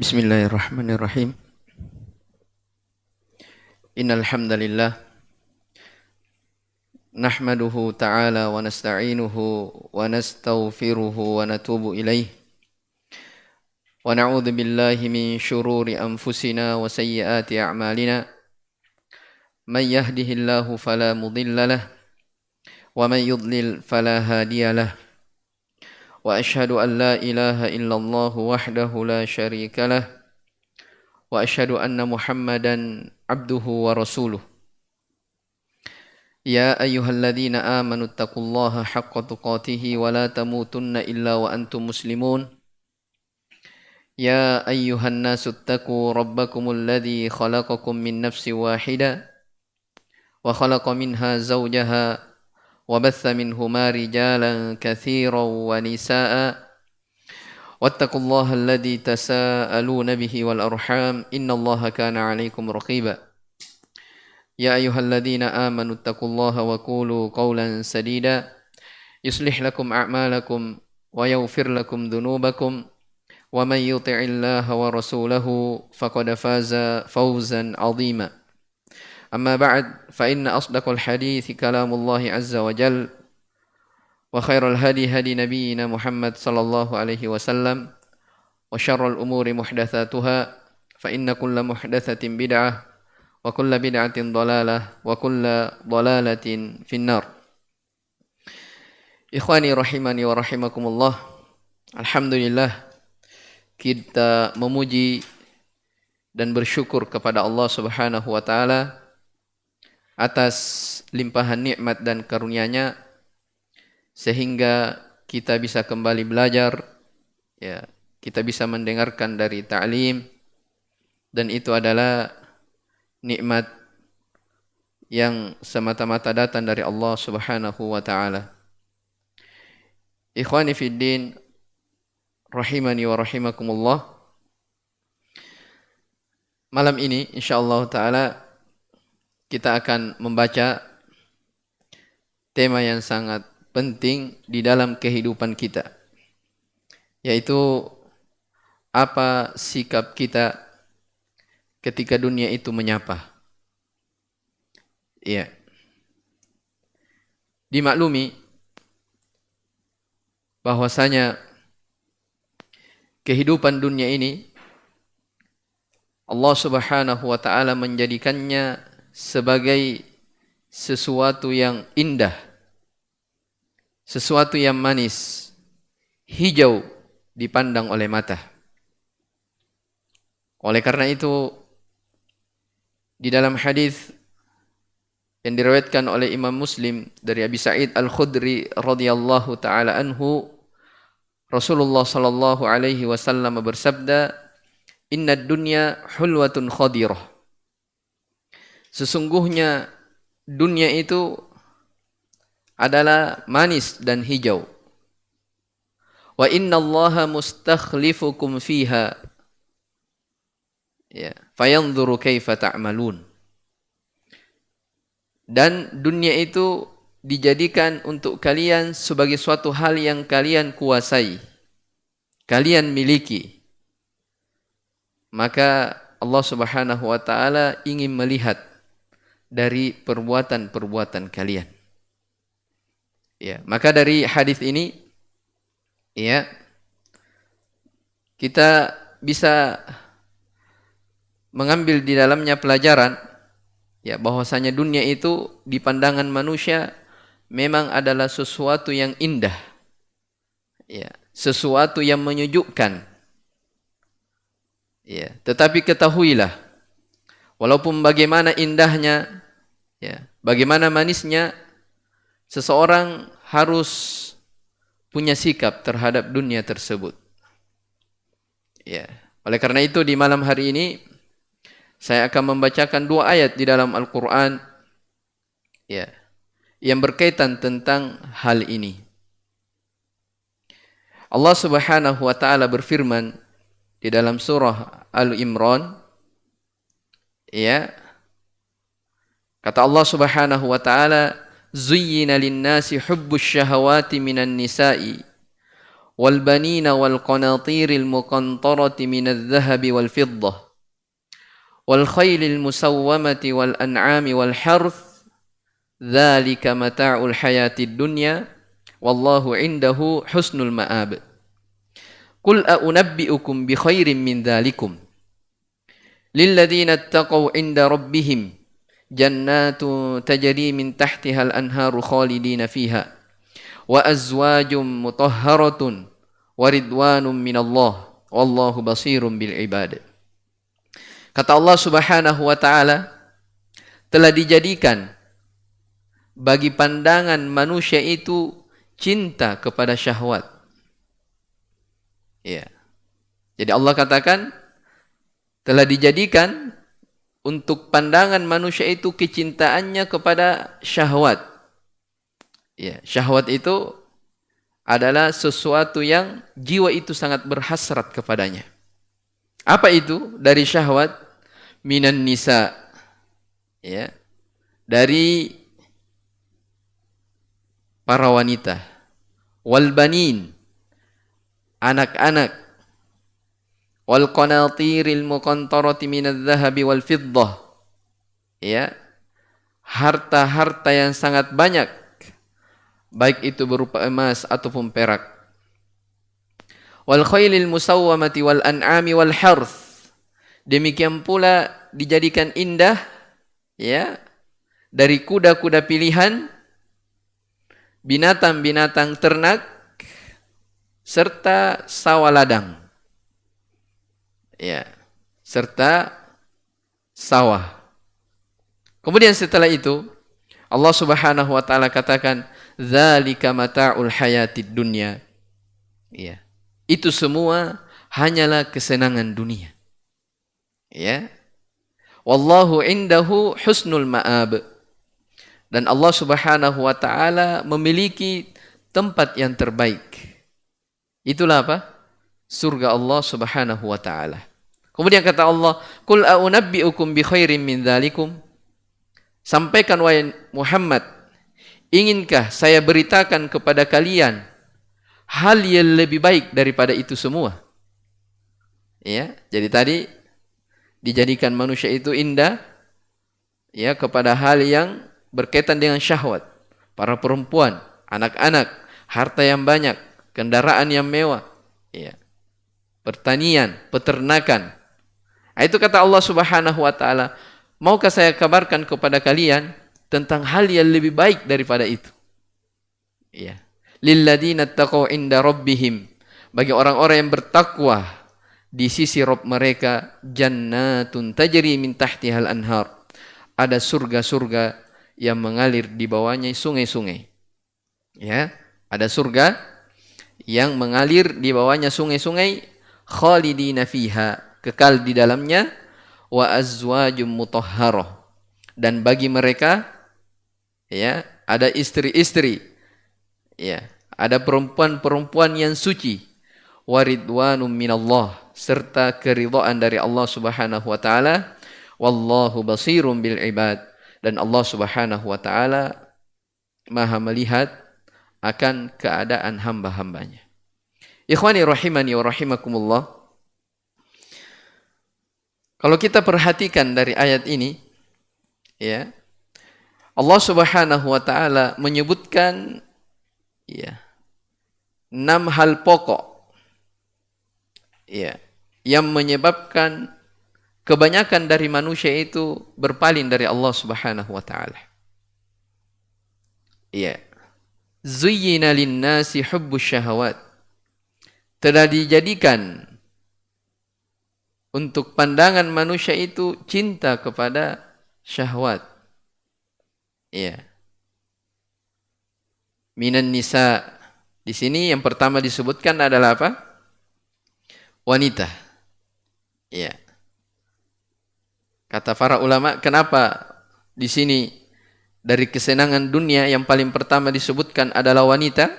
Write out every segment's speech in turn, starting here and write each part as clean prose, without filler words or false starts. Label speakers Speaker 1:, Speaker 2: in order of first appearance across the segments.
Speaker 1: Bismillahirrahmanirrahim. Innal hamdalillah nahmaduhu ta'ala wa nasta'inuhu wa nastaghfiruhu wa natubu ilaih wa na'udzu billahi min shururi anfusina wa sayyiati a'malina may yahdihillahu fala mudilla lahu wa may yudlil fala hadiya lahu wa asyhadu an la ilaha illallah wahdahu la syarika lahu wa asyhadu anna Muhammadan abduhu wa rasuluh. يا أيها الذين آمنوا اتقوا الله حق تقاته ولا تموتن إلا وأنتم مسلمون يا أيها الناس اتقوا ربكم الذي خلقكم من نفس واحدة وخلق منها زوجها وبث منهما رجالا كثيرا ونساء واتقوا الله الذي تساءلون به والأرحام إن الله كان عليكم رقيبا يا أيها الذين آمنوا اتقوا الله وقولوا قولا سديدا يصلح لكم أعمالكم ويغفر لكم ذنوبكم ومن يطع الله ورسوله فقد فاز فوزا عظيما أما بعد فإن أصدق الحديث كلام الله عز وجل وخير الهدي هدي نبينا محمد صلى الله عليه وسلم وشر الأمور محدثاتها فإن كل محدثة بدعة wa kullu bid'atin dhalalah wa kullu dhalalatin finnar. Ikhwani rahimani wa rahimakumullah. Alhamdulillah kita memuji dan bersyukur kepada Allah Subhanahu wa taala atas limpahan nikmat dan karunia-Nya sehingga kita bisa kembali belajar, ya, kita bisa mendengarkan dari ta'lim, dan itu adalah nikmat yang semata-mata datang dari Allah Subhanahu wa taala. Ikhwani fid din rahimani wa rahimakumullah. Malam ini insyaallah taala kita akan membaca tema yang sangat penting di dalam kehidupan kita, yaitu apa sikap kita ketika dunia itu menyapa. Iya. Dimaklumi bahwasanya kehidupan dunia ini Allah Subhanahu wa taala menjadikannya sebagai sesuatu yang indah, sesuatu yang manis, hijau dipandang oleh mata. Oleh karena itu, di dalam hadis yang diriwayatkan oleh Imam Muslim dari Abi Sa'id Al-Khudri radhiyallahu taala anhu, Rasulullah sallallahu alaihi wasallam bersabda, "Innad dunya hulwatun khadirah." Sesungguhnya dunia itu adalah manis dan hijau. Wa innallaha mustakhlifukum fiha. Ya, fayanzuru kaifa ta'malun. Dan dunia itu dijadikan untuk kalian sebagai suatu hal yang kalian kuasai, kalian miliki. Maka Allah Subhanahu wa taala ingin melihat dari perbuatan-perbuatan kalian. Ya, maka dari hadis ini, ya, kita bisa mengambil di dalamnya pelajaran, ya, bahwasanya dunia itu di pandangan manusia memang adalah sesuatu yang indah, ya, sesuatu yang menyejukkan, ya. Tetapi ketahuilah, walaupun bagaimana indahnya, ya, bagaimana manisnya, seseorang harus punya sikap terhadap dunia tersebut. Ya. Oleh karena itu di malam hari ini saya akan membacakan 2 ayat di dalam Al-Quran, ya, yang berkaitan tentang hal ini. Allah Subhanahu wa taala berfirman di dalam surah Al-Imran, ya, kata Allah Subhanahu wa taala, "Zuyyina lin-nasi hubbus syahawati minan nisa'i والبنين والقناطير المقنطرة من الذهب والفضة والخيل المسومة والأنعام والحرث ذلك متاع الحياة الدنيا والله عنده حسن المآب قل أنبئكم بخير من ذلكم للذين اتقوا عند ربهم جنات تجري من تحتها الأنهار خالدين فيها وأزواج مطهرة ورضوان من الله والله بصير بالعباد. Kata Allah Subhanahu wa taala, telah dijadikan bagi pandangan manusia itu cinta kepada syahwat. Ya. Jadi Allah katakan telah dijadikan untuk pandangan manusia itu kecintaannya kepada syahwat. Ya, syahwat itu adalah sesuatu yang jiwa itu sangat berhasrat kepadanya. Apa itu dari syahwat? Minan nisa, ya, dari para wanita, wal banin, anak-anak, wal qanatiril muqantarati minadz zahabi wal fiddah, ya, harta-harta yang sangat banyak, baik itu berupa emas ataupun perak. Wal khailil musawwamati wal an'ami wal harth. Demikian pula dijadikan indah, ya, dari kuda-kuda pilihan, binatang-binatang ternak, serta sawah ladang. Ya, serta sawah. Kemudian setelah itu Allah Subhanahu wa taala katakan, "Dzalika mata'ul hayatid dunya." Ya. Itu semua hanyalah kesenangan dunia. Ya. Wallahu indahu husnul ma'ab. Dan Allah Subhanahu wa taala memiliki tempat yang terbaik. Itulah apa? Surga Allah Subhanahu wa taala. Kemudian kata Allah, "Qul a'unabbi'ukum bi khairin min dzalikum." Sampaikan wahai Muhammad, inginkah saya beritakan kepada kalian hal yang lebih baik daripada itu semua? Ya, jadi tadi dijadikan manusia itu indah, ya, kepada hal yang berkaitan dengan syahwat. Para perempuan, anak-anak, harta yang banyak, kendaraan yang mewah, ya, pertanian, peternakan. Itu kata Allah Subhanahu wa taala, maukah saya kabarkan kepada kalian tentang hal yang lebih baik daripada itu? Ya. Lilladzina taqaw inda rabbihim, bagi orang-orang yang bertakwa di sisi Rabb mereka, jannatun tajri min tahtihal anhar. Ada surga-surga yang mengalir di bawahnya sungai-sungai. Ya, ada surga yang mengalir di bawahnya sungai-sungai, khalidina fiha, kekal di dalamnya, wa azwajum mutahharah. Dan bagi mereka, ya, ada istri-istri, ya, ada perempuan-perempuan yang suci, waridwanum minallah, serta keridhaan dari Allah Subhanahu wa taala, wallahu basirum bil ibad, dan Allah Subhanahu wa taala Maha melihat akan keadaan hamba-hambanya. Ikhwani rahimani wa rahimakumullah. Kalau kita perhatikan dari ayat ini, ya, Allah Subhanahu wa taala menyebutkan, ya, 6 hal pokok, ya, yang menyebabkan kebanyakan dari manusia itu berpaling dari Allah Subhanahu wa taala. Ya. Zuyyina lin-nasi hubbus syahawat. Telah dijadikan untuk pandangan manusia itu cinta kepada syahwat. Ya. Minan nisa. Di sini yang pertama disebutkan adalah apa? Wanita. Ya. Kata para ulama, kenapa di sini dari kesenangan dunia yang paling pertama disebutkan adalah wanita?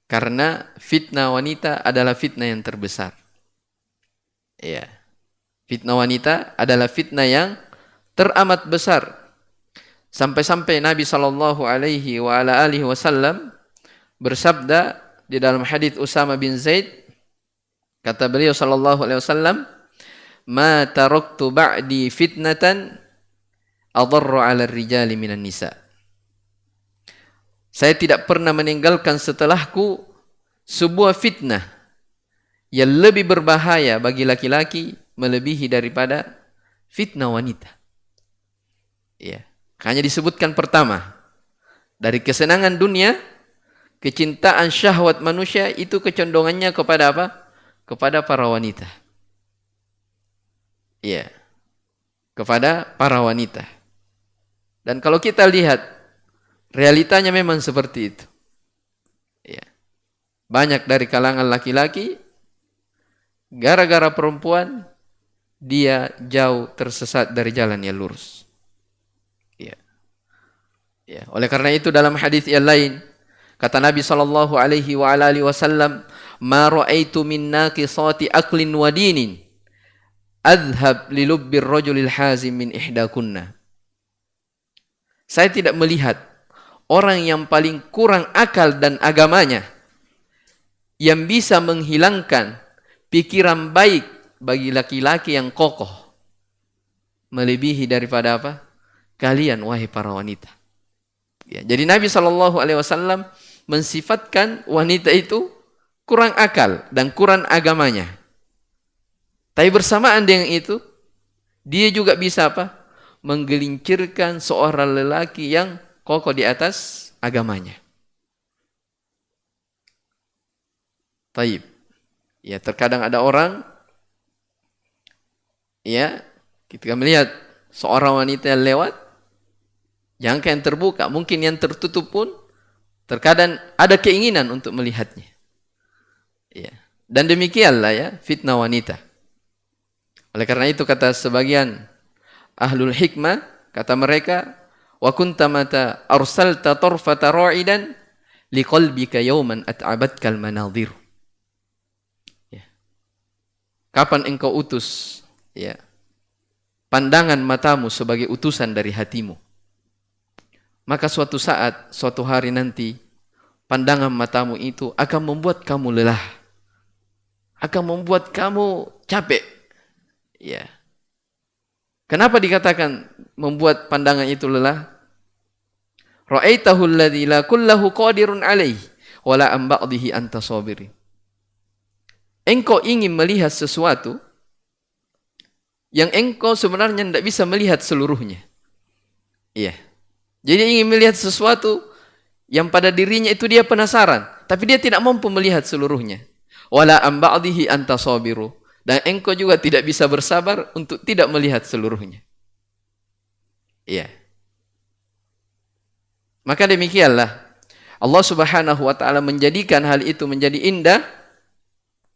Speaker 1: Karena fitnah wanita adalah fitnah yang terbesar. Ya. Fitnah wanita adalah fitnah yang teramat besar. Sampai-sampai Nabi sallallahu alaihi wa ala alihi wasallam bersabda di dalam hadis Usama bin Zaid, kata beliau sallallahu alaihi wasallam, "Ma taraktu ba'di fitnatan adarru 'ala ar-rijali minan nisa." Saya tidak pernah meninggalkan setelahku sebuah fitnah yang lebih berbahaya bagi laki-laki melebihi daripada fitnah wanita. Ya, hanya disebutkan pertama, dari kesenangan dunia, kecintaan syahwat manusia itu kecondongannya kepada apa? Kepada para wanita. Ya, kepada para wanita. Dan kalau kita lihat, realitanya memang seperti itu. Ya. Banyak dari kalangan laki-laki, gara-gara perempuan, dia jauh tersesat dari jalan yang lurus. Ya. Ya. Oleh karena itu dalam hadis yang lain, kata Nabi sallallahu alaihi wasallam, "Ma ra'aitu min naqisati aqlin wa dinin adhhab li lubbir rajulil hazim min ihdakunna." Saya tidak melihat orang yang paling kurang akal dan agamanya yang bisa menghilangkan pikiran baik bagi laki-laki yang kokoh melebihi daripada apa? Kalian wahai para wanita. Ya, jadi Nabi SAW mensifatkan wanita itu kurang akal dan kurang agamanya. Tapi bersamaan dengan itu, dia juga bisa apa? Menggelincirkan seorang lelaki yang kokoh di atas agamanya. Taib. Ya, terkadang ada orang, ya, kita melihat seorang wanita yang lewat, jangan yang terbuka, mungkin yang tertutup pun, terkadang ada keinginan untuk melihatnya. Ya. Dan demikianlah ya fitnah wanita. Oleh karena itu kata sebagian ahlul hikmah, kata mereka, wa kunta mata arsalta tarfata ra'idan liqalbika yawman at'abatkal manadhir. Ya. Kapan engkau utus ya pandangan matamu sebagai utusan dari hatimu, maka suatu saat, suatu hari nanti, pandangan matamu itu akan membuat kamu lelah, akan membuat kamu capek. Ya. Kenapa dikatakan membuat pandangan itu lelah? Ra'aitahu alladhi la kullahu qadirun alaih wa la an ba'dihi anta sabiri. Engkau ingin melihat sesuatu yang engkau sebenarnya tidak bisa melihat seluruhnya. Iya. Jadi ingin melihat sesuatu yang pada dirinya itu dia penasaran, tapi dia tidak mampu melihat seluruhnya. Wala an ba'dihi anta sabiru. Dan engkau juga tidak bisa bersabar untuk tidak melihat seluruhnya. Iya. Maka demikianlah Allah Subhanahu wa taala menjadikan hal itu menjadi indah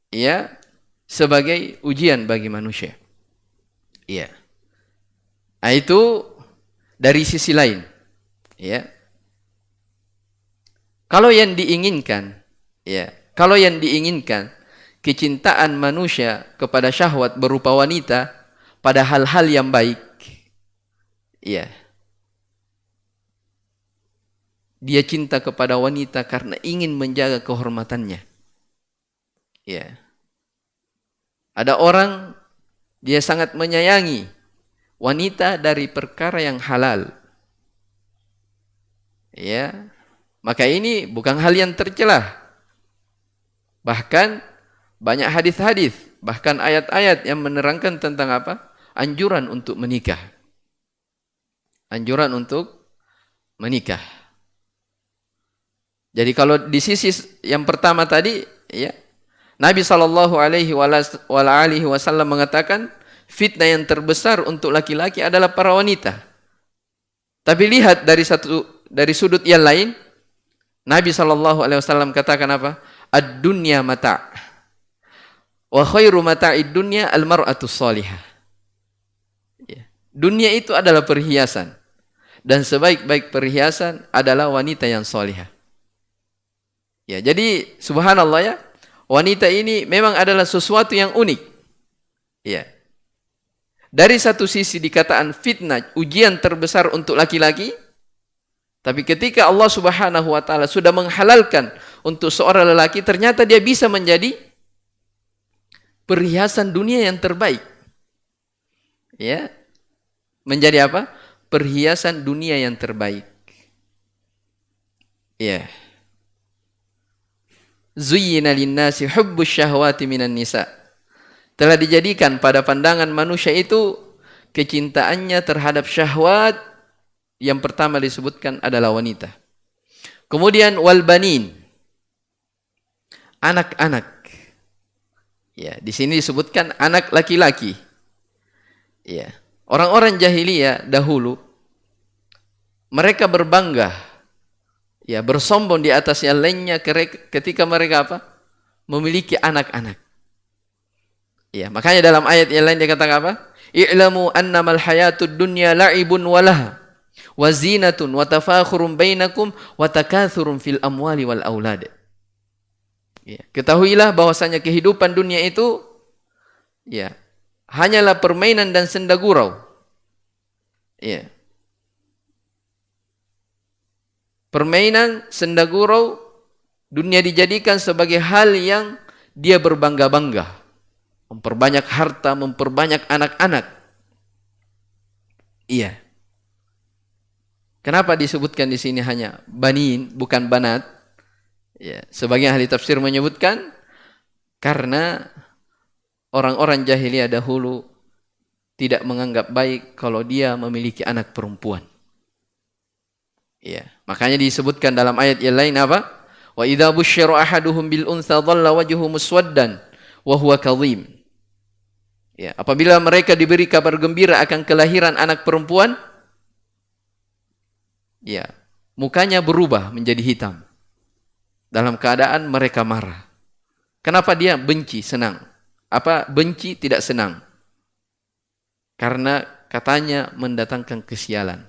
Speaker 1: ya sebagai ujian bagi manusia. Iya. Nah, itu dari sisi lain. Ya. Kalau yang diinginkan, ya, kalau yang diinginkan kecintaan manusia kepada syahwat berupa wanita pada hal-hal yang baik, ya. Dia cinta kepada wanita karena ingin menjaga kehormatannya. Ya. Ada orang dia sangat menyayangi wanita dari perkara yang halal. Ya. Maka ini bukan hal yang tercelah. Bahkan banyak hadis-hadis, bahkan ayat-ayat yang menerangkan tentang apa? Anjuran untuk menikah. Anjuran untuk menikah. Jadi kalau di sisi yang pertama tadi, ya, Nabi SAW mengatakan fitnah yang terbesar untuk laki-laki adalah para wanita. Tapi lihat dari sudut yang lain, Nabi SAW katakan apa? Ad-dunya mata' wa khairu mata'id dunya al-mar'atus salihah. Ya. Dunia itu adalah perhiasan dan sebaik-baik perhiasan adalah wanita yang salihah. Ya, jadi subhanallah ya, wanita ini memang adalah sesuatu yang unik. Ya. Dari satu sisi dikatakan fitnah, ujian terbesar untuk laki-laki, tapi ketika Allah Subhanahu wa taala sudah menghalalkan untuk seorang lelaki, ternyata dia bisa menjadi perhiasan dunia yang terbaik. Ya, menjadi apa? Perhiasan dunia yang terbaik. Ya. Zuyyina linnasi hubbus syahwati minan nisa. Telah dijadikan pada pandangan manusia itu kecintaannya terhadap syahwat, yang pertama disebutkan adalah wanita. Kemudian wal banin, anak-anak. Ya, di sini disebutkan anak laki-laki. Ya. Orang-orang jahiliyah dahulu mereka berbangga, ya, bersombong di atas yang lainnya ketika mereka apa? Memiliki anak-anak. Ya, makanya dalam ayat yang lain dia katakan apa? I'lamu annamal hayatud dunya la'ibun walaha wa zinatun wa tafakhurun bainakum wa takathurun fil amwali wal aulad. Ya, ketahuilah bahwasanya kehidupan dunia itu, ya, hanyalah permainan dan senda gurau. Ya. Permainan, senda gurau, dunia dijadikan sebagai hal yang dia berbangga-bangga. Memperbanyak harta, memperbanyak anak-anak. Iya. Kenapa disebutkan di sini hanya banin, bukan banat? Ya, sebagian ahli tafsir menyebutkan karena orang-orang jahiliyah dahulu tidak menganggap baik kalau dia memiliki anak perempuan. Ya, makanya disebutkan dalam ayat yang lain apa? Wa idza busyira ahaduhum bil untha dhalla wajhuhu muswaddan wa huwa kadhim. Ya, apabila mereka diberi kabar gembira akan kelahiran anak perempuan, ya, mukanya berubah menjadi hitam. Dalam keadaan mereka marah. Kenapa dia benci, senang? Apa benci, tidak senang? Karena katanya mendatangkan kesialan.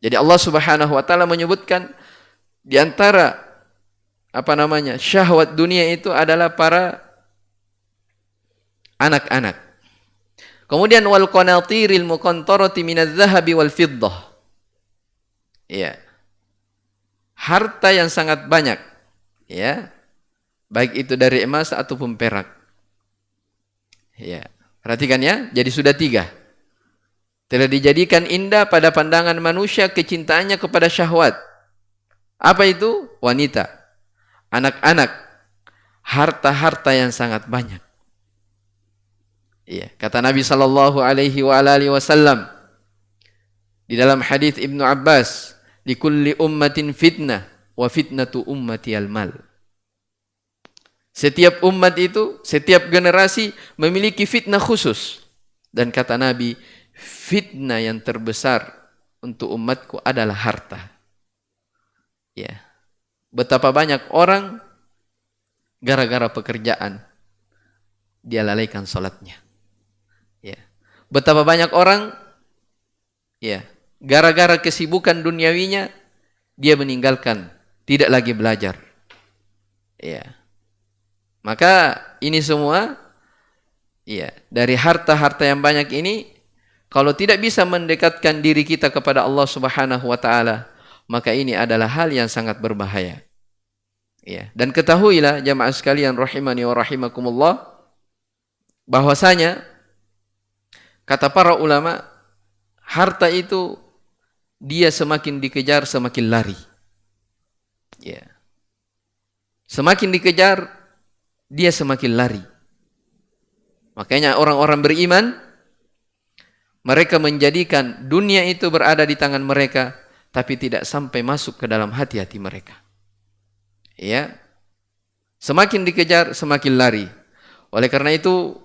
Speaker 1: Jadi Allah Subhanahu wa taala menyebutkan di antara syahwat dunia itu adalah para anak-anak. Kemudian wal qanatiril muqantarati minadz zahabi wal fiddah. Ya. Harta yang sangat banyak, ya. Baik itu dari emas ataupun perak. Ya. Perhatikan ya, jadi sudah 3. Telah dijadikan indah pada pandangan manusia kecintaannya kepada syahwat. Apa itu? Wanita, anak-anak, harta-harta yang sangat banyak. Iya, kata Nabi sallallahu alaihi wasallam di dalam hadis Ibnu Abbas, likulli ummatin fitnah wa fitnatu ummati al-mal. Setiap umat itu, setiap generasi memiliki fitnah khusus. Dan kata Nabi, fitnah yang terbesar untuk umatku adalah harta. Ya. Betapa banyak orang gara-gara pekerjaan dia lalaikan salatnya. Ya. Betapa banyak orang, ya, gara-gara kesibukan duniawinya dia meninggalkan, tidak lagi belajar. Ya. Maka ini semua, ya, dari harta-harta yang banyak ini, kalau tidak bisa mendekatkan diri kita kepada Allah Subhanahu wa taala, maka ini adalah hal yang sangat berbahaya. Ya, dan ketahuilah jamaah sekalian rahimani wa rahimakumullah, bahwasanya kata para ulama, harta itu dia semakin dikejar semakin lari. Ya. Semakin dikejar dia semakin lari. Makanya orang-orang beriman mereka menjadikan dunia itu berada di tangan mereka, tapi tidak sampai masuk ke dalam hati-hati mereka. Ya. Semakin dikejar semakin lari. Oleh karena itu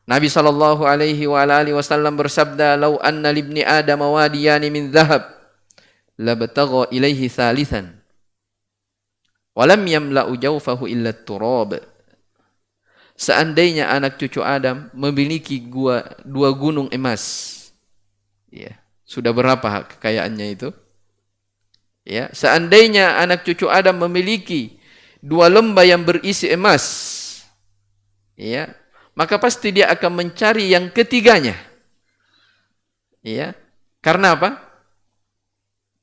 Speaker 1: Nabi sallallahu alaihi wasallam bersabda, "Lau anna libni Adam wadiyani min dhahab, labtagha ilaihi thalithan, wa lam yamla'u jawfahu illa turab." Seandainya anak cucu Adam memiliki 2 gunung emas, ya, sudah berapa kekayaannya itu? Ya, seandainya anak cucu Adam memiliki 2 lembah yang berisi emas, ya, maka pasti dia akan mencari yang ketiganya. Ya. Karena apa?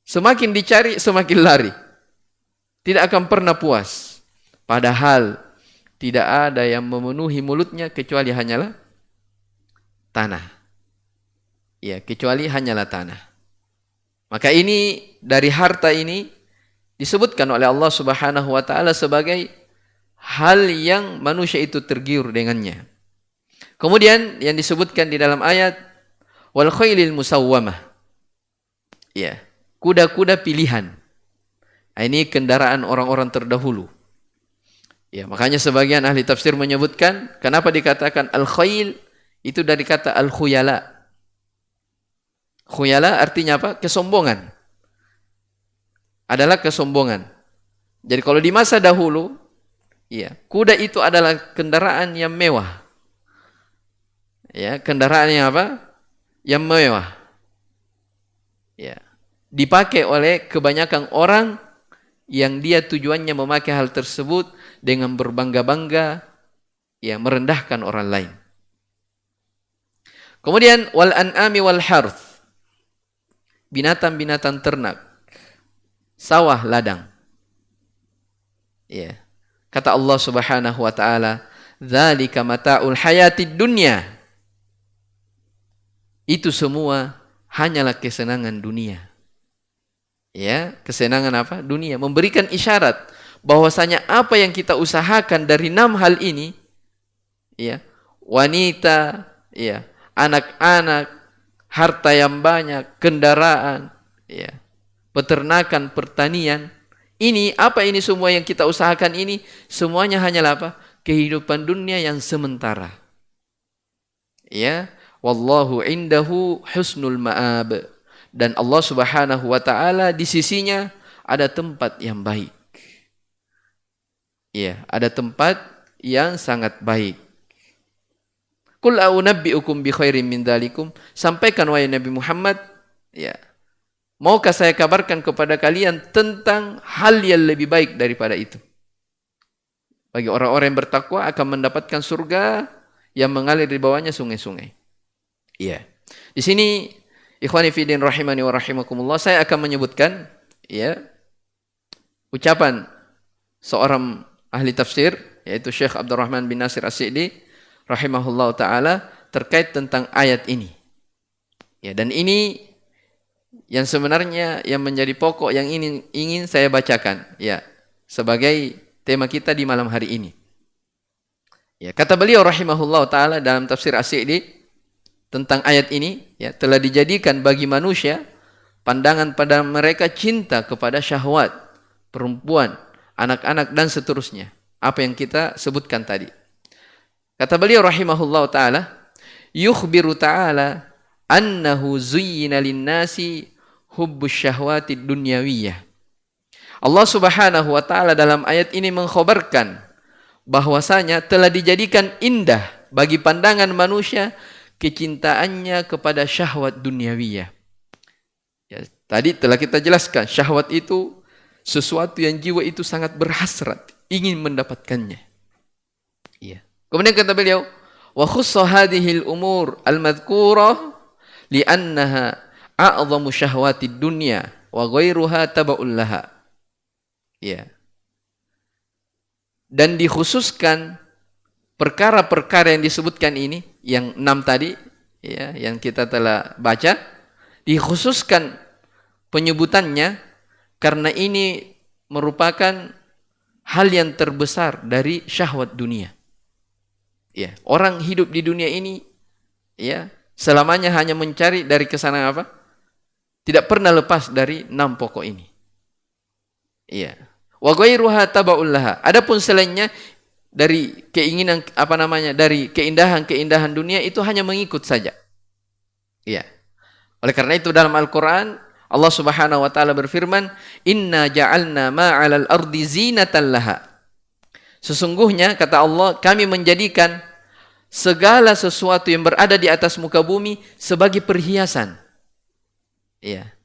Speaker 1: Semakin dicari, semakin lari. tidak akan pernah puas. Padahal tidak ada yang memenuhi mulutnya kecuali hanyalah tanah. Ya, kecuali hanyalah tanah. Maka ini dari harta ini disebutkan oleh Allah Subhanahu wa taala sebagai hal yang manusia itu tergiur dengannya. Kemudian yang disebutkan di dalam ayat wal khailil musawwamah. Ya, kuda-kuda pilihan. Ini kendaraan orang-orang terdahulu. Ya, makanya sebagian ahli tafsir menyebutkan kenapa dikatakan al-khail itu dari kata al-khuyala. Khuyala artinya apa? Kesombongan. Adalah kesombongan. Jadi kalau di masa dahulu, ya, kuda itu adalah kendaraan yang mewah. Ya, kendaraan yang apa? Yang mewah. Ya. Dipakai oleh kebanyakan orang yang dia tujuannya memakai hal tersebut dengan berbangga-bangga, ya, merendahkan orang lain. Kemudian wal an'ami wal harth. Binatang-binatang ternak. Sawah ladang. Ya. Kata Allah Subhanahu wa taala, "Dzalika mata'ul hayatid dunya." Itu semua hanyalah kesenangan dunia. Ya, kesenangan apa? Dunia. Memberikan isyarat bahwasanya apa yang kita usahakan dari 6 hal ini, ya, wanita, ya, anak-anak, harta yang banyak, kendaraan, ya, peternakan, pertanian, ini apa ini semua yang kita usahakan ini semuanya hanyalah apa? Kehidupan dunia yang sementara. Ya, wallahu indahu husnul ma'ab. Dan Allah Subhanahu wa taala di sisinya ada tempat yang baik. Ya, ada tempat yang sangat baik. Qul a'unabbi'ukum bi khairin min dzalikum. Sampaikan wahai Nabi Muhammad, ya. Maukah saya kabarkan kepada kalian tentang hal yang lebih baik daripada itu? Bagi orang-orang yang bertakwa akan mendapatkan surga yang mengalir di bawahnya sungai-sungai. Iya. Di sini ikhwani fillah rahimani wa rahimakumullah, saya akan menyebutkan, ya, ucapan seorang ahli tafsir yaitu Syekh Abdurrahman bin Nasir As-Sa'di rahimahullah taala terkait tentang ayat ini. Ya, dan ini yang sebenarnya yang menjadi pokok yang ingin saya bacakan, ya, sebagai tema kita di malam hari ini. Ya, kata beliau rahimahullah taala dalam tafsir As-Sa'di tentang ayat ini, ya, telah dijadikan bagi manusia pandangan pada mereka cinta kepada syahwat, perempuan, anak-anak dan seterusnya. Apa yang kita sebutkan tadi. Kata beliau rahimahullah taala, yukhbiru ta'ala annahu zuyyina lin-nasi hubbus syahwatid dunyawiyah. Allah Subhanahu wa taala dalam ayat ini mengkhabarkan bahwasanya telah dijadikan indah bagi pandangan manusia kecintaannya kepada syahwat duniawiyah. Ya, tadi telah kita jelaskan, syahwat itu sesuatu yang jiwa itu sangat berhasrat, ingin mendapatkannya. Ya. Kemudian kata beliau, wa khussa hadhil umur al-madhkurah li'annaha a'zamu syahwatid dunya wa ghairuha taba'ul laha. Ya. Dan dikhususkan perkara-perkara yang disebutkan ini, yang 6 tadi, ya, yang kita telah baca, dikhususkan penyebutannya karena ini merupakan hal yang terbesar dari syahwat dunia. Ya, orang hidup di dunia ini, ya, selamanya hanya mencari dari kesana apa? Tidak pernah lepas dari 6 pokok ini. Ya. Wa ghairuha taba'ul laha. Adapun selainnya dari keinginan dari keindahan-keindahan dunia itu hanya mengikut saja. Ya. Oleh karena itu dalam Al-Qur'an Allah Subhanahu wa taala berfirman, "Inna ja'alna ma 'alal ardi zinatan laha." Sesungguhnya kata Allah, kami menjadikan segala sesuatu yang berada di atas muka bumi sebagai perhiasan. Ya.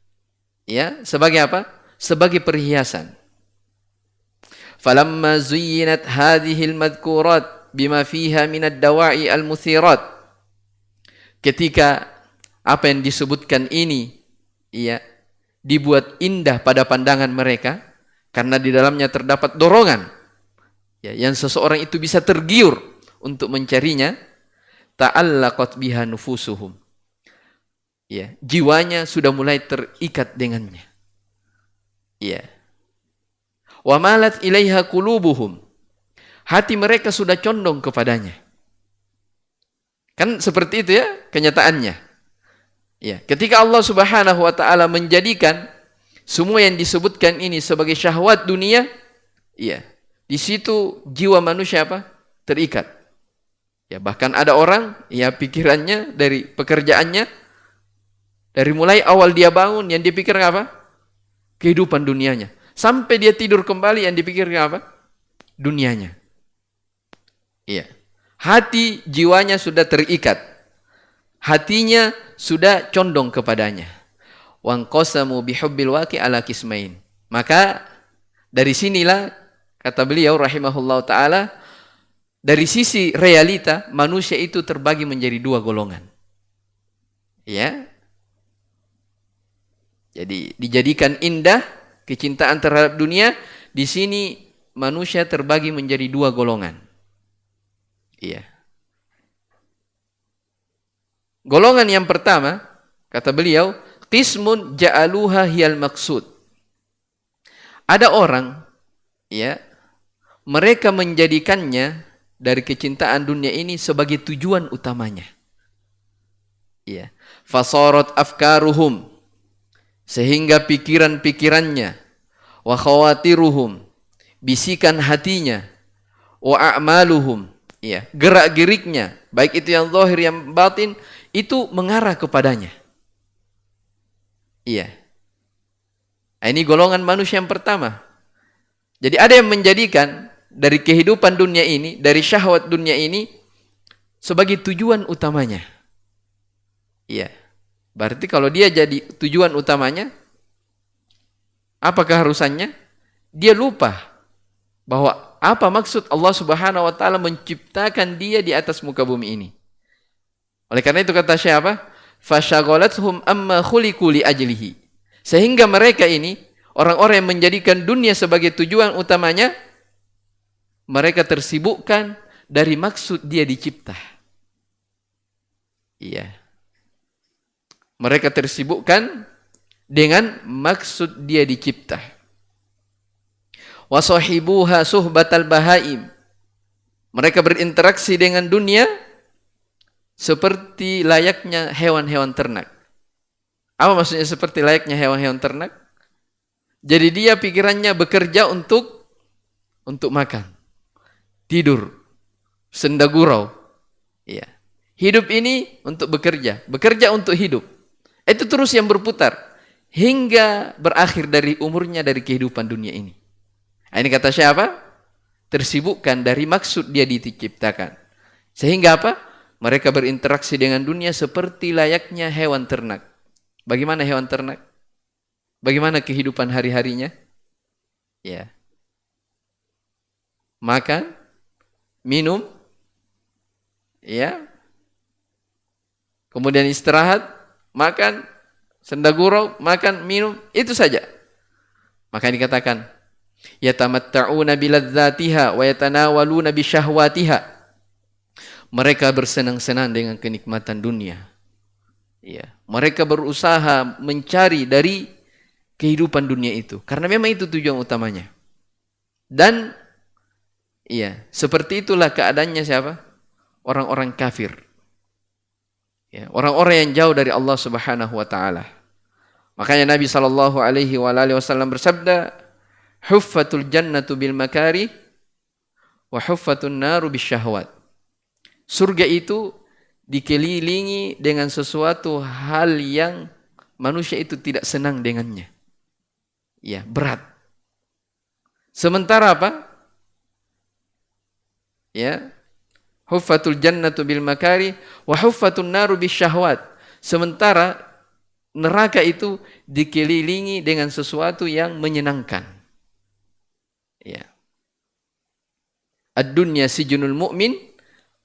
Speaker 1: Ya, sebagai apa? Sebagai perhiasan. Falamma zuyyinat hadhil madhkurat bima fiha minad dawa'i al-muthirat. Ketika apa yang disebutkan ini, ya, dibuat indah pada pandangan mereka Karena di dalamnya terdapat dorongan, ya, yang seseorang itu bisa tergiur untuk mencarinya. Ta'allaqat biha nufusuhum. Ya, jiwanya sudah mulai terikat dengannya. Ya. Wa malat ilaiha qulubuhum. Hati mereka sudah condong kepadanya. Kan seperti itu ya kenyataannya. Ya, ketika Allah Subhanahu wa taala menjadikan semua yang disebutkan ini sebagai syahwat dunia, ya, di situ jiwa manusia apa? Terikat. Ya, bahkan ada orang ya pikirannya dari pekerjaannya dari mulai awal dia bangun yang dipikirkan apa? Kehidupan dunianya. Sampai dia tidur kembali yang dipikirkan apa? Dunianya. Iya. Hati jiwanya sudah terikat. Hatinya sudah condong kepadanya. Wangqasamu bihubbil waqi ala kismain. Maka dari sinilah kata beliau rahimahullah taala, dari sisi realita manusia itu terbagi menjadi dua golongan. Ya. Jadi dijadikan indah kecintaan terhadap dunia, di sini manusia terbagi menjadi dua golongan. Iya. Golongan yang pertama, kata beliau, qismun ja'aluha hiyal maqsud. Ada orang, ya, mereka menjadikannya dari kecintaan dunia ini sebagai tujuan utamanya. Iya. Fasarat afkaruhum, sehingga pikiran-pikirannya, wa khawatiruhum, bisikan hatinya, wa a'maluhum, ya, gerak-geriknya, baik itu yang zahir yang batin, itu mengarah kepadanya. Iya. Nah, ini golongan manusia yang pertama. Jadi ada yang menjadikan dari kehidupan dunia ini, dari syahwat dunia ini sebagai tujuan utamanya. Iya. Berarti kalau dia jadi tujuan utamanya, apa keharusannya? Dia lupa bahwa apa maksud Allah Subhanahu wa taala menciptakan dia di atas muka bumi ini. Oleh karena itu kata siapa? Fasyagalathum amma khuliqu li ajlihi. Sehingga mereka ini, orang-orang yang menjadikan dunia sebagai tujuan utamanya, mereka tersibukkan dari maksud dia dicipta. Iya. Mereka tersibukkan dengan maksud dia dicipta. Wa sahibuha suhbatal bahaim. Mereka berinteraksi dengan dunia seperti layaknya hewan-hewan ternak. Apa maksudnya seperti layaknya hewan-hewan ternak? Jadi dia pikirannya bekerja untuk makan, tidur, senda gurau. Iya. Hidup ini untuk bekerja, bekerja untuk hidup. Itu terus yang berputar hingga berakhir dari umurnya dari kehidupan dunia ini. Nah, ini kata siapa? Tersibukkan dari maksud dia diciptakan. Sehingga apa? Mereka berinteraksi dengan dunia seperti layaknya hewan ternak. Bagaimana hewan ternak? Bagaimana kehidupan hari-harinya? Ya. Makan, minum, ya. Kemudian istirahat, makan, senda gurau, makan, minum, itu saja. Maka dikatakan, yatamatta'una biladzatiha wa yatanawaluna bisyahwatiha. Mereka bersenang-senang dengan kenikmatan dunia. Ya, mereka berusaha mencari dari kehidupan dunia itu karena memang itu tujuan utamanya. Dan ya, seperti itulah keadaannya siapa? Orang-orang kafir. Ya, orang-orang yang jauh dari Allah Subhanahu wa taala. Makanya Nabi sallallahu alaihi wasallam bersabda, "Huffatul jannatu bil makari wa huffatun naru bisyahwat." Surga itu dikelilingi dengan sesuatu hal yang manusia itu tidak senang dengannya. Ya, berat. Sementara apa? Ya. Huffatul jannatu bil makari wa huffatun naru bisyahwat. Sementara neraka itu dikelilingi dengan sesuatu yang menyenangkan. Ya. Ad-dunya sijnul mu'min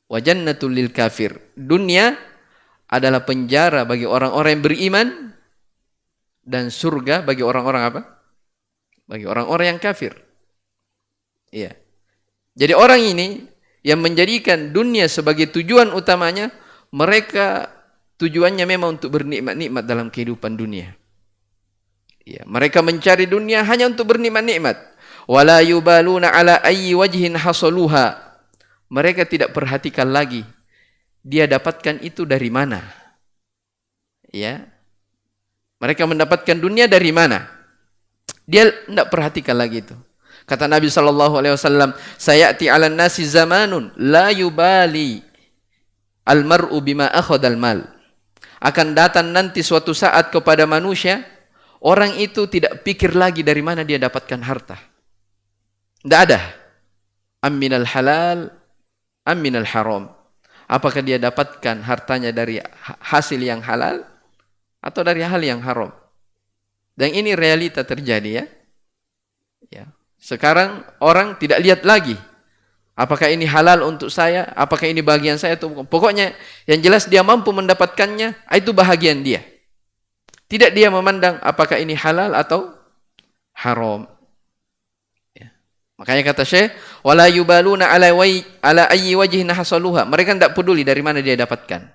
Speaker 1: wa jannatul lil kafir. Dunia adalah penjara bagi orang-orang yang beriman dan surga bagi orang-orang apa? bagi orang-orang yang kafir. Iya. Jadi orang ini yang menjadikan dunia sebagai tujuan utamanya, mereka tujuannya memang untuk bernikmat-nikmat dalam kehidupan dunia. Ya, mereka mencari dunia hanya untuk bernikmat-nikmat. Wala yubaluna ala ayyi wajhin hasaluha. Mereka tidak perhatikan lagi dia dapatkan itu dari mana. Ya. Mereka mendapatkan dunia dari mana? Dia tidak perhatikan lagi itu. Kata Nabi SAW, sayati 'alan nasi zamanun la yubali al-mar'u bima akhadal mal. Akan datang nanti suatu saat kepada manusia, orang itu tidak pikir lagi dari mana dia dapatkan harta. Tidak ada. Am minal halal, am minal haram. Apakah dia dapatkan hartanya dari hasil yang halal atau dari hal yang haram? Dan ini realita terjadi ya. Ya. Sekarang orang tidak lihat lagi apakah ini halal untuk saya, apakah ini bagian saya atau bukan. Pokoknya yang jelas dia mampu mendapatkannya, itu bahagian dia. Tidak dia memandang apakah ini halal atau haram. Ya. Makanya kata Syekh, wala yubaluna ala ayyi wajhin hasaluha. Mereka tidak peduli dari mana dia dapatkan.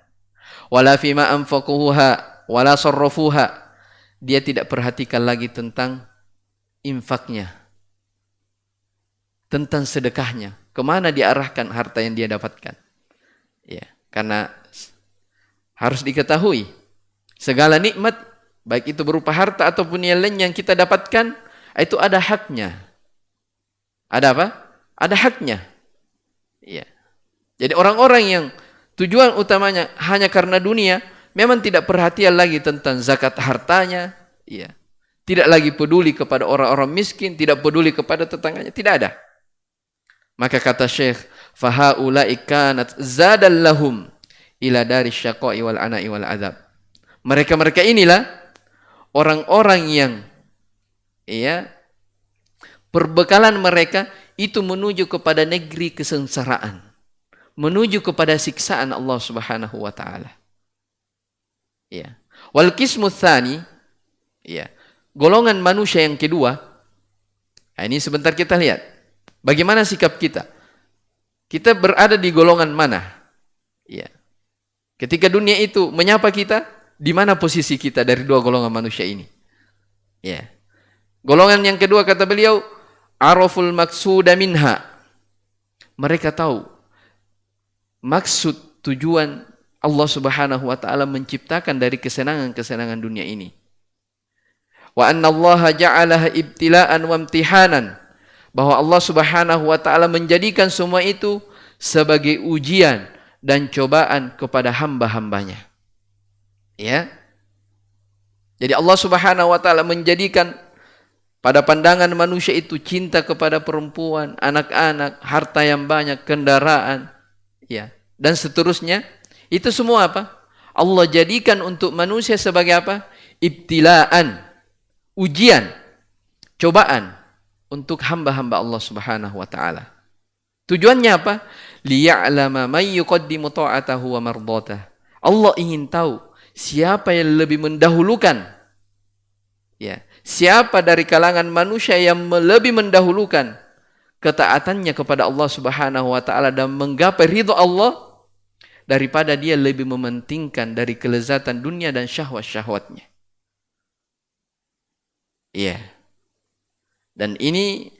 Speaker 1: Wala fima anfaquha wala sarrafuha. Dia tidak perhatikan lagi tentang infaknya, tentang sedekahnya, kemana diarahkan harta yang dia dapatkan. Ya, karena harus diketahui segala nikmat, baik itu berupa harta ataupun yang lain yang kita dapatkan, itu ada haknya. Ada apa? Ada haknya. Ya. Jadi orang-orang yang tujuan utamanya hanya karena dunia, memang tidak perhatian lagi tentang zakat hartanya, ya. Tidak lagi peduli kepada orang-orang miskin, tidak peduli kepada tetangganya, tidak ada. Maka kata Syekh, fahaula'i kanat zadal lahum ila dari syaqa'i wal ana'i wal adab. Mereka-mereka inilah orang-orang yang ya perbekalan mereka itu menuju kepada negeri kesengsaraan, menuju kepada siksaan Allah Subhanahu wa taala. Ya. Wal qismu tsani, ya. Golongan manusia yang kedua. Nah, ini sebentar kita lihat bagaimana sikap kita. Kita berada di golongan mana? Ya. Ketika dunia itu menyapa kita, di mana posisi kita dari dua golongan manusia ini? Ya. Golongan yang kedua kata beliau, araful maqsuda minha. Mereka tahu maksud tujuan Allah Subhanahu wa taala menciptakan dari kesenangan-kesenangan dunia ini. Wa anna Allah ja'alaha ibtila'an wa imtihanan. Bahwa Allah Subhanahu wa taala menjadikan semua itu sebagai ujian dan cobaan kepada hamba-hambanya. Ya. Jadi Allah Subhanahu wa taala menjadikan pada pandangan manusia itu cinta kepada perempuan, anak-anak, harta yang banyak, kendaraan, ya, dan seterusnya. Itu semua apa? Allah jadikan untuk manusia sebagai apa? Ibtilaan, ujian, cobaan untuk hamba-hamba Allah Subhanahu wa taala. Tujuannya apa? Liya'lama man yuqaddimu ta'atahu wa mardatah. Allah ingin tahu siapa yang lebih mendahulukan, ya, siapa dari kalangan manusia yang lebih mendahulukan ketaatannya kepada Allah Subhanahu wa taala dan menggapai ridha Allah daripada dia lebih mementingkan dari kelezatan dunia dan syahwat-syahwatnya. Iya. Dan ini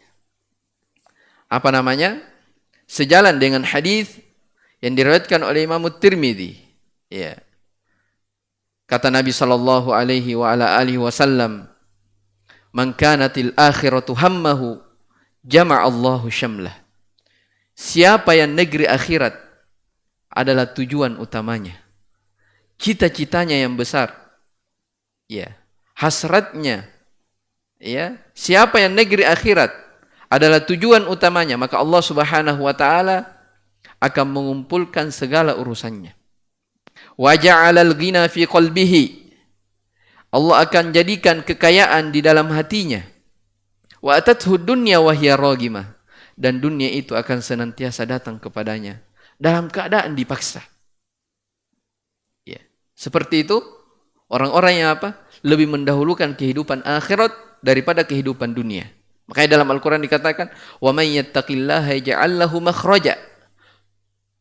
Speaker 1: apa namanya? Sejalan dengan hadis yang diriwayatkan oleh Imam Tirmidzi. Iya. Kata Nabi sallallahu alaihi wa ala alihi wasallam, "Man kanatil akhiratu hammahu jama'a Allahu syamlah." Siapa yang negeri akhirat adalah tujuan utamanya, cita-citanya yang besar, ya, hasratnya, ya, siapa yang negeri akhirat adalah tujuan utamanya, maka Allah Subhanahu wa taala akan mengumpulkan segala urusannya. Wa ja'alal ghina fi qalbihi, Allah akan jadikan kekayaan di dalam hatinya. Wa atathu dunya wa hiya raghimah, dan dunia itu akan senantiasa datang kepadanya dalam keadaan dipaksa. Ya. Seperti itu orang-orang yang apa? Lebih mendahulukan kehidupan akhirat daripada kehidupan dunia. Makanya dalam Al-Quran dikatakan, wa may yattaqillaha yaj'al lahu makhraja.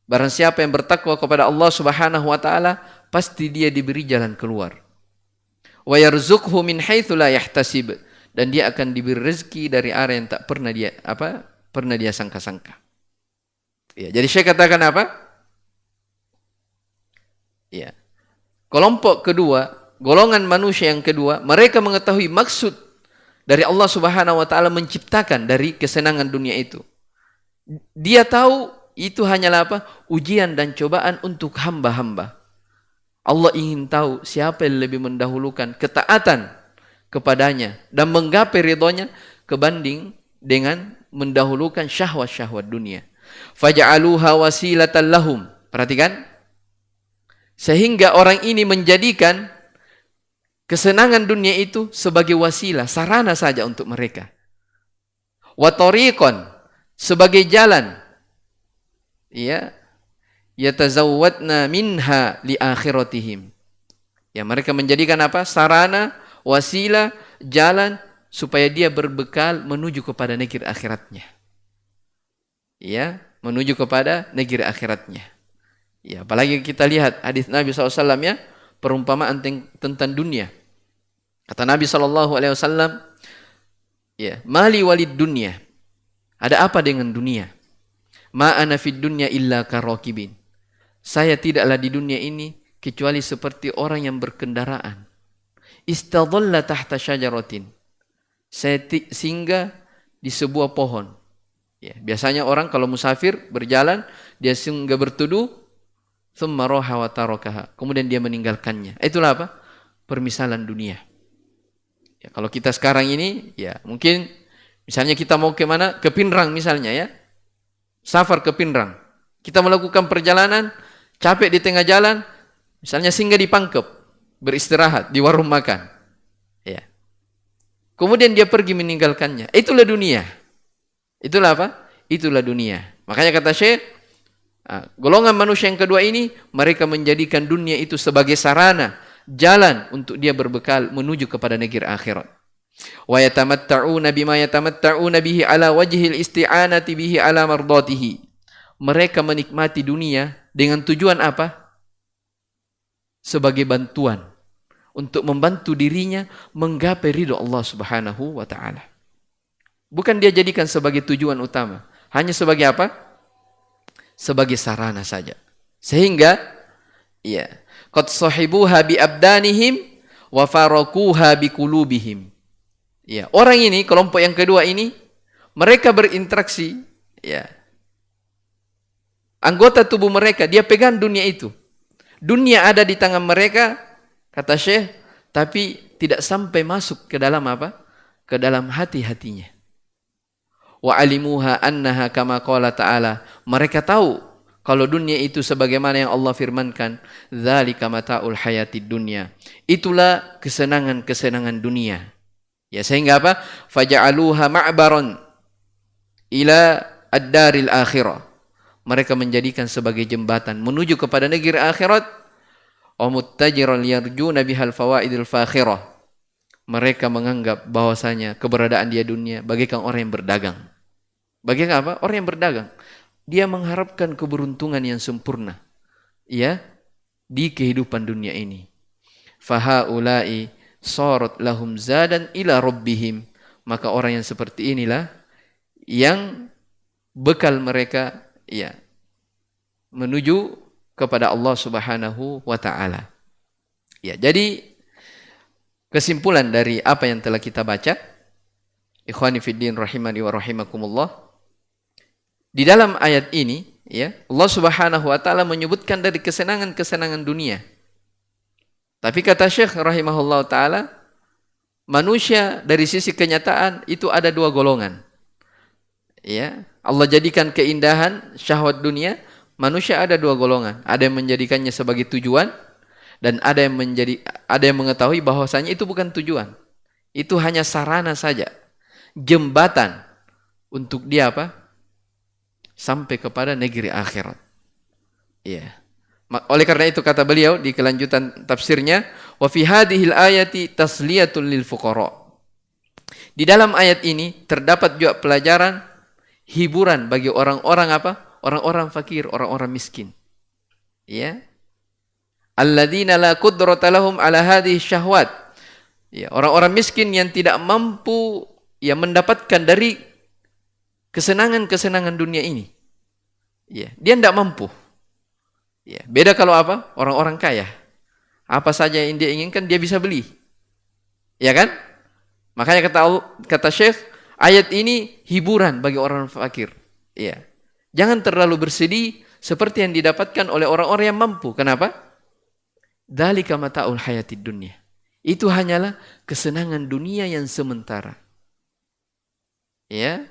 Speaker 1: Barang siapa yang bertakwa kepada Allah Subhanahu wa taala, pasti dia diberi jalan keluar. Wa yarzuqhu min haitsu la yahtasib, dan dia akan diberi rezeki dari arah yang tak pernah dia sangka-sangka. Ya, jadi saya katakan apa? Ya. Kelompok kedua, golongan manusia yang kedua, mereka mengetahui maksud dari Allah Subhanahu wa taala menciptakan dari kesenangan dunia itu. Dia tahu itu hanyalah apa? Ujian dan cobaan untuk hamba-hamba. Allah ingin tahu siapa yang lebih mendahulukan ketaatan kepadanya dan menggapai ridhonya kebanding dengan mendahulukan syahwat-syahwat dunia. Faja'aluha wasilatan lahum. Perhatikan. Sehingga orang ini menjadikan kesenangan dunia itu sebagai wasilah, sarana saja untuk mereka. Wa tariqan, sebagai jalan. Ya, yatazawwadna minha li akhiratihim. Ya, mereka menjadikan apa? Sarana, wasilah, jalan supaya dia berbekal menuju kepada negeri akhiratnya. Ya, menuju kepada negeri akhiratnya. Ya, apalagi kita lihat hadis Nabi SAW ya, perumpamaan tentang dunia. Kata Nabi SAW, ya, mali walid dunia. Ada apa dengan dunia? Ma ana fid dunya illa karakibin. Saya tidaklah di dunia ini kecuali seperti orang yang berkendaraan. Istadalla tahta syajaratin. Saya singgah di sebuah pohon. Ya, biasanya orang kalau musafir berjalan, dia singgah berteduh, thumma raha wa tarakaha. Kemudian dia meninggalkannya. Itulah apa? Permisalan dunia. Ya, kalau kita sekarang ini, ya mungkin misalnya kita mau ke mana? Ke Pinrang misalnya ya. Safar ke Pinrang. Kita melakukan perjalanan, capek di tengah jalan, misalnya singgah di Pangkep, beristirahat di warung makan. Ya. Kemudian dia pergi meninggalkannya. Itulah dunia. Itulah apa? Itulah dunia. Makanya kata Syekh, golongan manusia yang kedua ini, mereka menjadikan dunia itu sebagai sarana, jalan untuk dia berbekal menuju kepada negeri akhirat. Wa yatamatta'una bima yatamatta'una bihi ala wajhil isti'anati bihi ala mardatihi. Mereka menikmati dunia dengan tujuan apa? Sebagai bantuan untuk membantu dirinya menggapai ridho Allah Subhanahu wa taala. Bukan dia jadikan sebagai tujuan utama, hanya sebagai apa? Sebagai sarana saja. Sehingga ya, qad sahibuha bi abdanihim wa faraquha bi qulubihim. Ya, orang ini, kelompok yang kedua ini, mereka berinteraksi, ya. Anggota tubuh mereka, dia pegang dunia itu. Dunia ada di tangan mereka, kata Syekh, tapi tidak sampai masuk ke dalam apa? Ke dalam hati-hatinya. Wa alimuha annaha kama qala ta'ala. Mereka tahu kalau dunia itu sebagaimana yang Allah firmankan, dzalika mata'ul hayatid dunya. Itulah kesenangan-kesenangan dunia. Ya, sehingga apa? Faja'aluha ma'baron ila ad-daril akhirah. Mereka menjadikan sebagai jembatan menuju kepada negeri akhirat. Wa muttajiran yarjuna bihal fawaidil fakhirah. Mereka menganggap bahwasanya keberadaan dia dunia bagaikan orang yang berdagang. Bagaikan apa? Orang yang berdagang. Dia mengharapkan keberuntungan yang sempurna. Ya, di kehidupan dunia ini. Fahaulai sarat lahum zadan ila rabbihim. Maka orang yang seperti inilah yang bekal mereka ya menuju kepada Allah Subhanahu wa taala. Ya, jadi kesimpulan dari apa yang telah kita baca, ikhwani fiddin rahimani wa rahimakumullah, di dalam ayat ini ya Allah Subhanahu wa taala menyebutkan dari kesenangan-kesenangan dunia. Tapi kata Syekh rahimahullah ta'ala, manusia dari sisi kenyataan itu ada dua golongan. Ya, Allah jadikan keindahan syahwat dunia, manusia ada dua golongan. Ada yang menjadikannya sebagai tujuan, dan ada yang mengetahui bahwasanya itu bukan tujuan. Itu hanya sarana saja, jembatan untuk dia apa? Sampai kepada negeri akhirat. Ya. Oleh karena itu kata beliau di kelanjutan tafsirnya, wa fi hadhil ayati tasliyatul lil fuqara. Di dalam ayat ini terdapat juga pelajaran hiburan bagi orang-orang apa? Orang-orang fakir, orang-orang miskin. Ya. Alladzina la qudrata lahum ala hadhihi syahwat. Ya, orang-orang miskin yang tidak mampu mendapatkan dari kesenangan-kesenangan dunia ini. Ya, dia tidak mampu. Ya, beda kalau apa? Orang-orang kaya. Apa saja yang dia inginkan dia bisa beli. Ya kan? Makanya kata Syekh, ayat ini hiburan bagi orang fakir. Ya. Jangan terlalu bersedih seperti yang didapatkan oleh orang-orang yang mampu. Kenapa? Dzalika mata'ul hayatid dunya. Itu hanyalah kesenangan dunia yang sementara. Ya.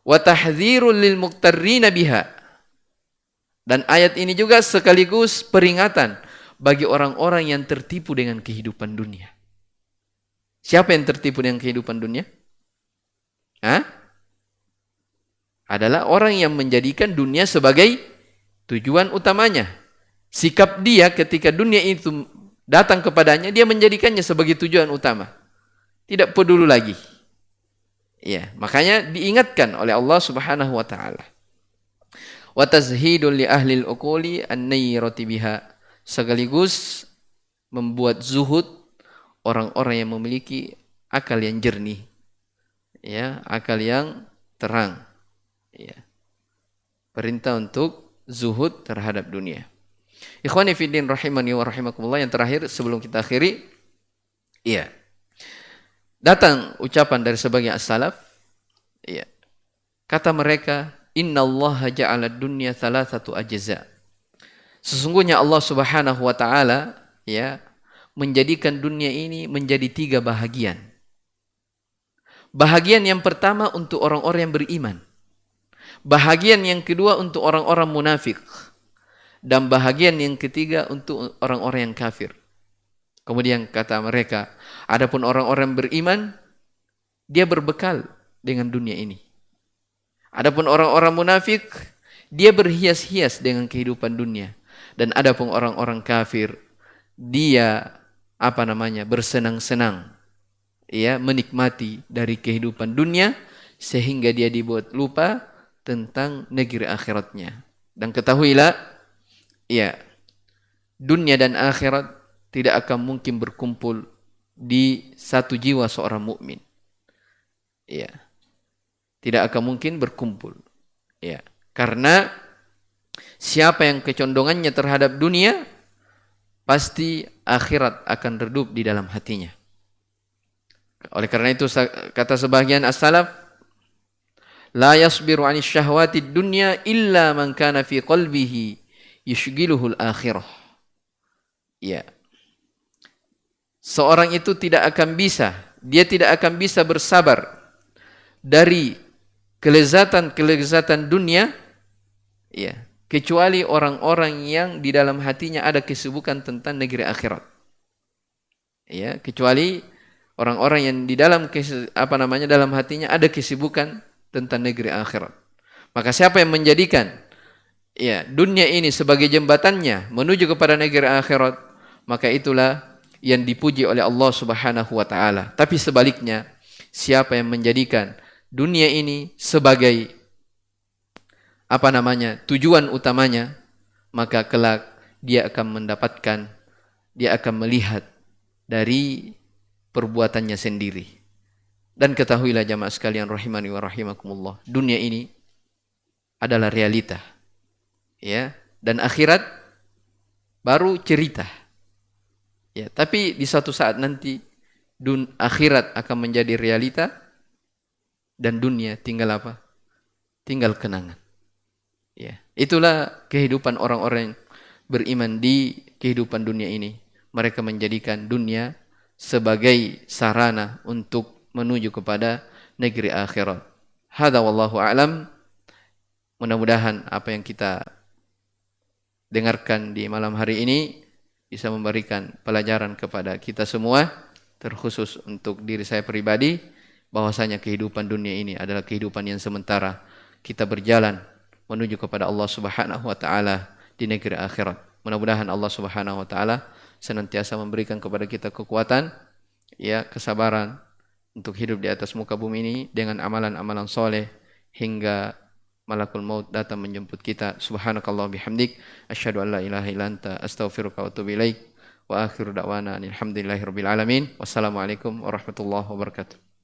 Speaker 1: Wa tahdzirul lil muqtarrina biha. Dan ayat ini juga sekaligus peringatan bagi orang-orang yang tertipu dengan kehidupan dunia. Siapa yang tertipu dengan kehidupan dunia? Hah? Adalah orang yang menjadikan dunia sebagai tujuan utamanya. Sikap dia ketika dunia itu datang kepadanya, dia menjadikannya sebagai tujuan utama. Tidak peduli lagi. Ya, makanya diingatkan oleh Allah Subhanahu wa taala. Wa tazhidul li ahli al-uquli an-nayrati biha. Sekaligus membuat zuhud orang-orang yang memiliki akal yang jernih. Ya, akal yang terang. Ya. Perintah untuk zuhud terhadap dunia. Ikhwani fiddin rahimani wa rahimakumullah, yang terakhir sebelum kita akhiri. Iya. Datang ucapan dari sebagian as-salaf. Iya. Kata mereka, innallaha ja'ala dunya thalathatu ajza. Sesungguhnya Allah Subhanahu wa taala ya menjadikan dunia ini menjadi 3 bahagian. Bahagian yang pertama untuk orang-orang yang beriman. Bahagian yang kedua untuk orang-orang munafik. Dan bahagian yang ketiga untuk orang-orang yang kafir. Kemudian kata mereka, adapun orang-orang beriman, dia berbekal dengan dunia ini. Adapun orang-orang munafik, dia berhias-hias dengan kehidupan dunia. Dan adapun orang-orang kafir, dia bersenang-senang, ya, menikmati dari kehidupan dunia sehingga dia dibuat lupa tentang negeri akhiratnya. Dan ketahuilah, ya, dunia dan akhirat tidak akan mungkin berkumpul di satu jiwa seorang mukmin. Ya. Tidak akan mungkin berkumpul. Ya. Karena siapa yang kecondongannya terhadap dunia, pasti akhirat akan redup di dalam hatinya. Oleh karena itu kata sebagian as-salaf, la yasbiru 'anis syahwatid dunya illa man kana fi qalbihi yushghiluhul akhirah. Ya. Seorang itu tidak akan bisa bersabar dari kelezatan dunia, ya, kecuali orang-orang yang di dalam hatinya ada kesibukan tentang negeri akhirat. Ya, kecuali orang-orang yang di dalam dalam hatinya ada kesibukan tentang negeri akhirat. Maka siapa yang menjadikan ya dunia ini sebagai jembatannya menuju kepada negeri akhirat, maka itulah yang dipuji oleh Allah Subhanahu wa taala. Tapi sebaliknya, siapa yang menjadikan dunia ini sebagai tujuan utamanya, maka kelak dia akan melihat dari perbuatannya sendiri. Dan ketahuilah jamaah sekalian rahimani wa rahimakumullah, dunia ini adalah realita. Ya, dan akhirat baru cerita. Ya, tapi di suatu saat nanti akhirat akan menjadi realita dan dunia tinggal apa? Tinggal kenangan. Ya, itulah kehidupan orang-orang beriman di kehidupan dunia ini. Mereka menjadikan dunia sebagai sarana untuk menuju kepada negeri akhirat. Hadza wallahu a'lam. Mudah-mudahan apa yang kita dengarkan di malam hari ini bisa memberikan pelajaran kepada kita semua, terkhusus untuk diri saya pribadi, bahwasanya kehidupan dunia ini adalah kehidupan yang sementara. Kita berjalan menuju kepada Allah Subhanahu wa taala di negeri akhirat. Mudah-mudahan Allah Subhanahu wa taala senantiasa memberikan kepada kita kekuatan, ya, kesabaran untuk hidup di atas muka bumi ini dengan amalan-amalan soleh hingga malakul maut datang menjemput kita. Subhanakallah bihamdik, asyhadu an la ilaha illa anta, astaghfiruka wa atubu ilaik. Wa akhiru da'wana alhamdulillahi rabbil alamin. Wassalamualaikum warahmatullahi wabarakatuh.